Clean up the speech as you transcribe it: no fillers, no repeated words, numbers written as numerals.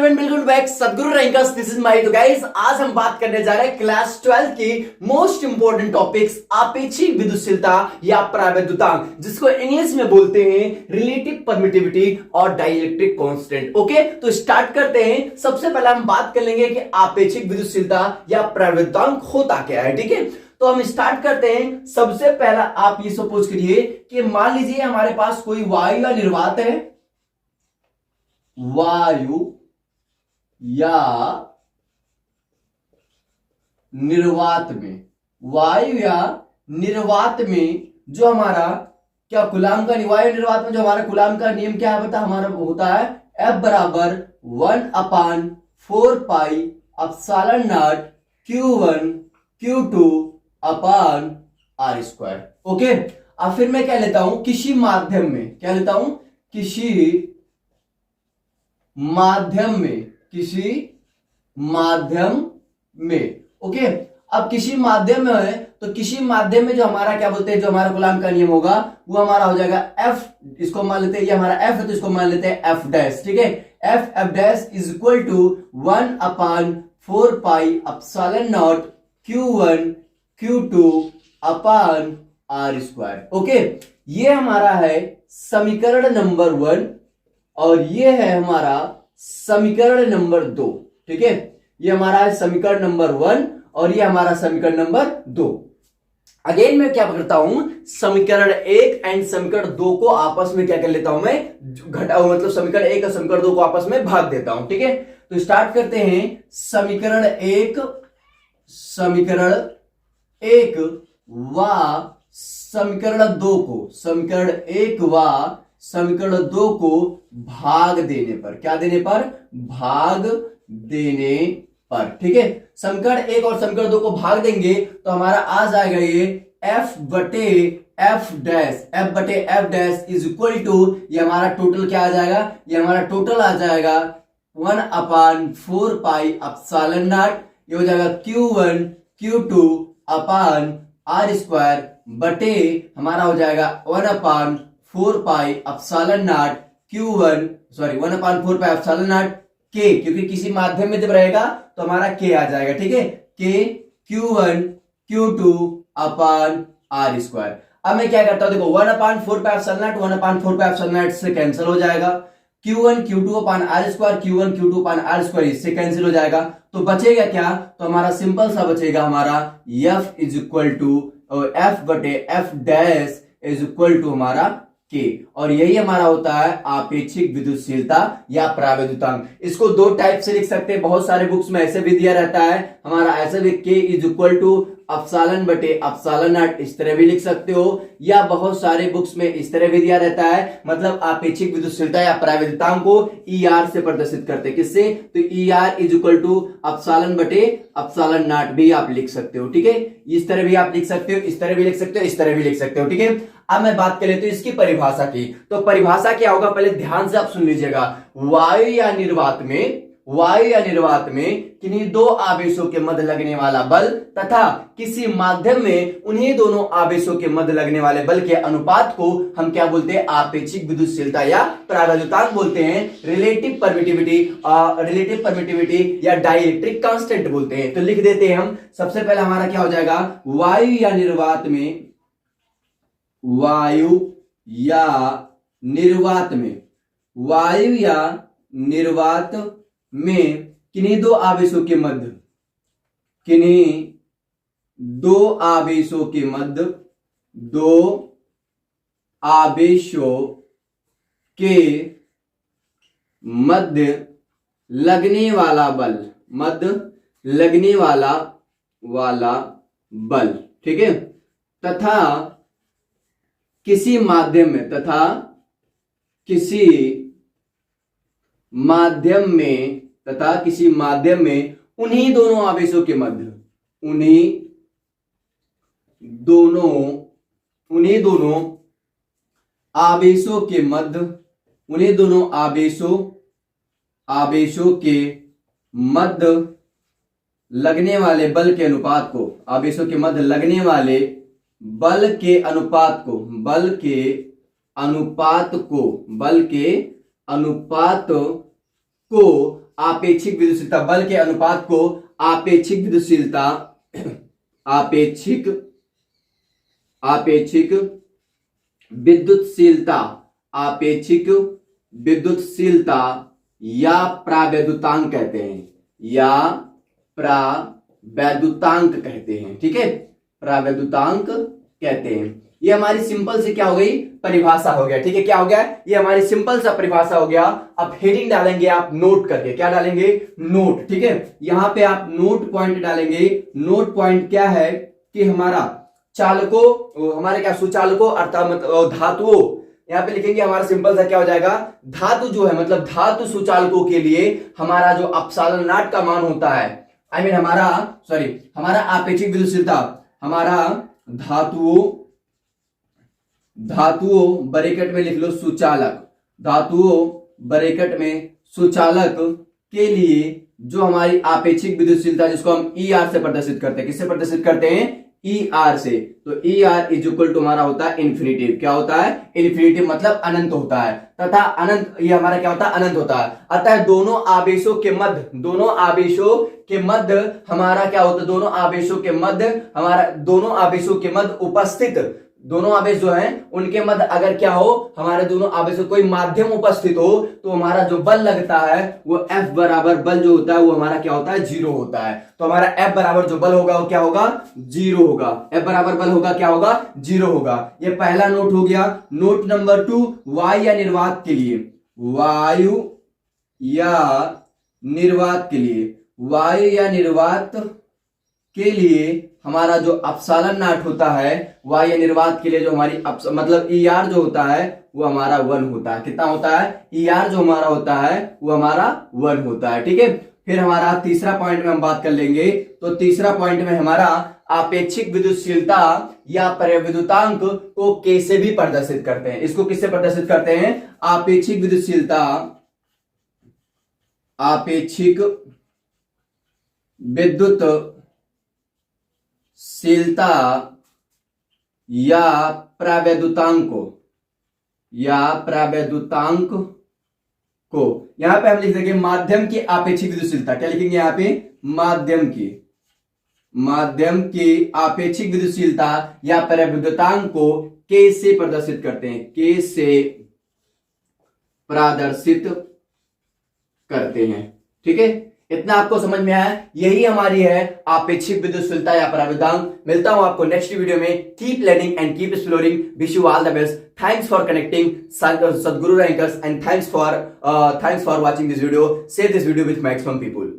Everyone, welcome back सदगुरु rankers. This is my. तो guys, आज हम बात करने जा रहे हैं क्लास 12 की मोस्ट इंपोर्टेंट टॉपिक्स आपेक्षिक विद्युतशीलता या प्रावैद्युतांक, जिसको इंग्लिश में बोलते हैं रिलेटिव परमिटिविटी और डाइलेक्ट्रिक कांस्टेंट। ओके, तो स्टार्ट करते हैं। सबसे पहले हम बात कर लेंगे कि आपेक्षिक विद्युतशीलता या प्रावैद्युतांक होता क्या है। ठीक है, तो हम स्टार्ट करते हैं। सबसे पहला आप ये सपोज करिए कि मान लीजिए हमारे पास कोई वायु या निर्वात है, वायु या निर्वात में, वायु या निर्वात में जो हमारा क्या कूलाम का, वायु निर्वात में जो हमारा कूलाम का नियम क्या है, बता हमारा होता है F बराबर 1/4 pi epsilon naught Q1 Q2 upon R square. Okay, अब फिर मैं क्या लेता हूं, किसी माध्यम में, क्या लेता हूं, किसी माध्यम में, किसी माध्यम में। ओके, अब किसी माध्यम में है तो किसी माध्यम में जो हमारा क्या बोलते हैं, जो हमारा कूलाम का नियम होगा वो हमारा हो जाएगा F, इसको मान लेते हैं, ये हमारा F है तो इसको मान लेते हैं F डैश। ठीक है, F dash is equal to 1/4 pi epsilon naught Q1 Q2 upon R square. Okay, ये हमारा है समीकरण नंबर 1 और ये है हमारा समीकरण नंबर 2। ठीक है, ये हमारा है समीकरण नंबर 1 और ये हमारा समीकरण नंबर 2। अगेन मैं क्या करता हूं, समीकरण 1 एंड समीकरण 2 को आपस में क्या कर लेता हूं, मैं घटाऊ, मतलब समीकरण 1 और समीकरण 2 को आपस में भाग देता हूं। ठीक है, तो स्टार्ट करते हैं। समीकरण 1 व समीकरण 2 को, समीकरण 1 व समीकरण 2 को भाग देने पर, क्या देने पर, भाग देने पर। ठीक है, समीकरण 1 और समीकरण 2 को भाग देंगे तो हमारा आ जाएगा ये F बटे F dash is equal to, ये हमारा टोटल क्या आ जाएगा, ये हमारा टोटल आ जाएगा 1/4 पाई एप्सिलॉन नॉट, ये हो जाएगा Q1 Q2 upon R square बटे हमारा हो जाएगा 1/4 pi epsilon naught Q1, sorry 1/4 pi epsilon not K, क्योंकि किसी माध्यम में जब रहेगा तो हमारा K आ जाएगा। ठीक है, K Q1 Q2 upon R square. अब मैं क्या करता हूं, देखो 1/4 pi epsilon not 1/4 pi epsilon not से कैंसिल हो जाएगा, Q1 Q2 upon R square, Q1 Q2 upon R square इससे कैंसिल हो जाएगा, तो बचेगा क्या, तो हमारा सिंपल सा बचेगा हमारा F is equal to F बटे F dash is equal to हमारा K, और यही हमारा होता है आपेक्षिक विद्युतशीलता या प्रावैद्युतांक। इसको दो टाइप से लिख सकते हैं, बहुत सारे बुक्स में ऐसे भी दिया रहता है हमारा, ऐसे भी K is equal to epsilon बटे एप्सिलॉन नॉट, इस तरह भी लिख सकते हो, या बहुत सारे बुक्स में इस तरह भी दिया रहता है, मतलब आपेक्षिक विद्युतशीलता या प्रावैद्युतांक को ER से प्रदर्शित करते हैं, किससे, तो ER is equal to epsilon बटे एप्सिलॉन नॉट भी आप लिख सकते हो। ठीक है, इस तरह भी आप लिख सकते हो, इस तरह भी लिख सकते हो, इस तरह भी लिख सकते हो। ठीक है, अब मैं बात कर लेती हूं इसकी परिभाषा की। तो परिभाषा क्या होगा, पहले ध्यान से आप सुन लीजिएगा। वायु या निर्वात में किन्हीं दो आवेशों के मध्य लगने वाला बल तथा किसी माध्यम में उन्हीं दोनों आवेशों के मध्य लगने वाले बल के अनुपात को हम क्या बोलते हैं, आपेक्षिक विद्युतशीलता या प्रावैद्युतांक बोलते हैं, रिलेटिव परमिटिविटी या डाइलेक्ट्रिक कांस्टेंट बोलते हैं। तो लिख देते हैं हम। सबसे पहले हमारा क्या हो जाएगा, वायु या निर्वात में किन्हीं दो आवेशों के मध्य, लगने वाला बल, ठीक है, तथा किसी माध्यम में उन्हीं दोनों आवेशों के मध्य, लगने वाले बल के अनुपात को, आवेशों के मध्य लगने वाले बल के अनुपात को आपेक्षिक विद्युतशीलता, बल के अनुपात को आपेक्षिक विद्युतशीलता, आपेक्षिक विद्युतशीलता, आपेक्षिक विद्युतशीलता या प्रावैद्युतांक कहते हैं, या प्रावैद्युतांक कहते हैं। ठीक है, प्रावैद्युतांक कहते हैं। ये हमारी सिंपल से क्या हो गई, परिभाषा हो गया। ठीक है, क्या हो गया, ये हमारी सिंपल सा परिभाषा हो गया। अब हेडिंग डालेंगे आप नोट करके, क्या डालेंगे, नोट। ठीक है, यहां पे आप नोट पॉइंट डालेंगे। नोट पॉइंट क्या है कि हमारा चालकों, हमारे क्या सुचालकों अर्थात धातुओं, यहां पे लिखेंगे हमारा सिंपल सा क्या हो जाएगा, धातु जो है मतलब धातु सुचालकों के लिए हमारा जो अपसालन नाट का मान होता है, हमारा आपेक्षिक विद्युतशीलता, हमारा धातुओं ब्रैकेट में लिख लो सुचालक, धातुओं ब्रैकेट में सुचालक के लिए जो हमारी आपेक्षिक विद्युतशीलता, जिसको हम ER से प्रदर्शित करते हैं, किससे प्रदर्शित करते हैं, ER से। तो ER इज इक्वल टू हमारा होता है इन्फिनिटिव। क्या होता है, इन्फिनिटिव मतलब अनंत होता है, तथा अनंत ये हमारा क्या होता है, अनंत होता है। अतः दोनों आवेशों के मध्य हमारा क्या होता है, दोनों आवेशों के मध्य उपस्थित, दोनों आवेश जो हैं उनके मध्य अगर क्या हो, हमारे दोनों आवेशों कोई माध्यम उपस्थित हो, तो हमारा जो बल लगता है वो F बराबर बल जो होता है वो हमारा क्या होता है, 0 होता है। तो हमारा F बराबर जो बल होगा वो क्या होगा, 0 होगा। F बराबर बल होगा क्या होगा, 0 होगा। ये पहला नोट हो गया। नोट नंबर 2, वायु या निर्वात के लिए, वायु या निर्वात के लिए हमारा जो अपसालन नाट होता है, वायु निर्वात के लिए जो हमारी मतलब ER जो होता है वो हमारा 1 होता है। कितना होता है, ER जो हमारा होता है वो हमारा 1 होता है। ठीक है, फिर हमारा तीसरा पॉइंट में हम बात कर लेंगे। तो तीसरा पॉइंट में हमारा आपेक्षिक विद्युतशीलता या परिविद्युतांक को कैसे भी प्रदर्शित करते हैं, इसको किससे प्रदर्शित करते हैं, आपेक्षिक विद्युतशीलता, आपेक्षिक विद्युतशीलता या प्रावैद्युतांक को यहां पे हम लिख देंगे माध्यम की आपेक्षिक विद्युतशीलता। क्या लिखेंगे यहां पे, माध्यम की आपेक्षिक विद्युतशीलता या प्रावैद्युतांक को कैसे प्रदर्शित करते हैं, कैसे प्रदर्शित करते हैं। ठीक है, इतना आपको समझ में आया, यही हमारी है आपेक्षिक विद्युतशीलता या प्रावैद्युतांक। मिलता हूं आपको नेक्स्ट वीडियो में। Keep learning and keep exploring, wish you all the best. Thanks for connecting Sadhguru Rankers and thanks for watching this video. Share this video with maximum people.